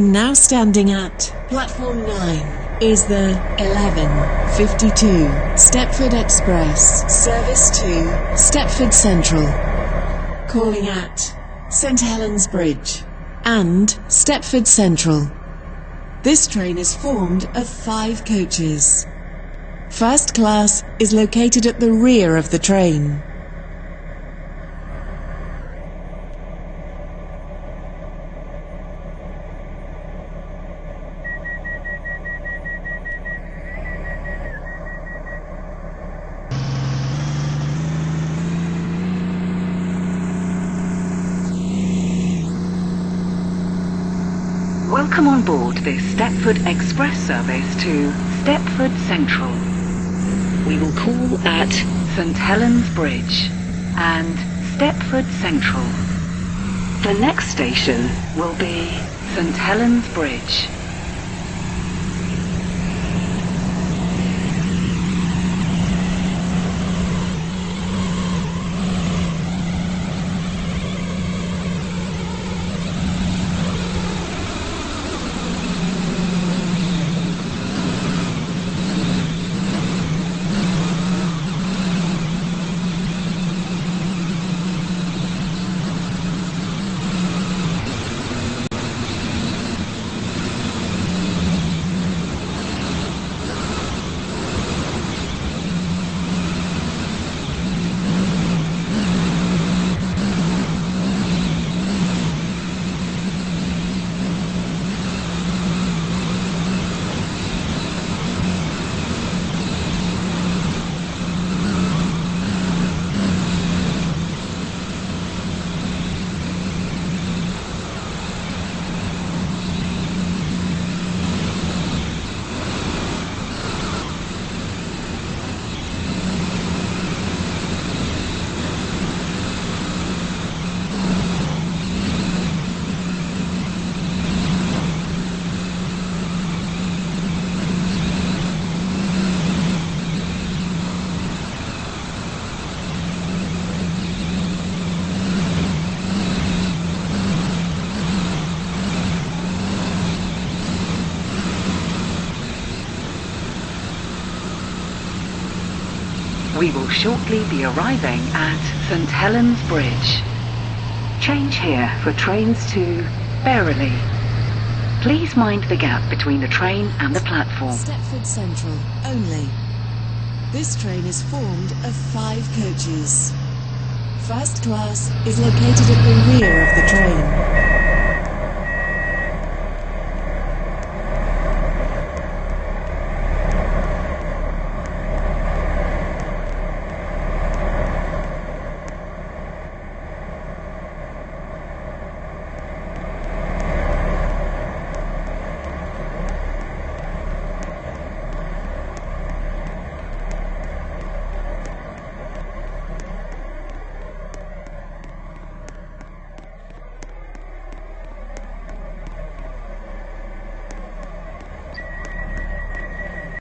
Now standing at platform 9 is the 11:52 Stepford Express service to Stepford Central, calling at St Helens Bridge and Stepford Central. This train is formed of 5 coaches. First class is located at the rear of the train. Welcome on board this Stepford Express service to Stepford Central. We will call at St Helens Bridge and Stepford Central. The next station will be St Helens Bridge. We will shortly be arriving at St Helens Bridge. Change here for trains to Berrily. Please mind the gap between the train and the platform. Stepford Central only. This train is formed of 5 coaches. First class is located at the rear of the train.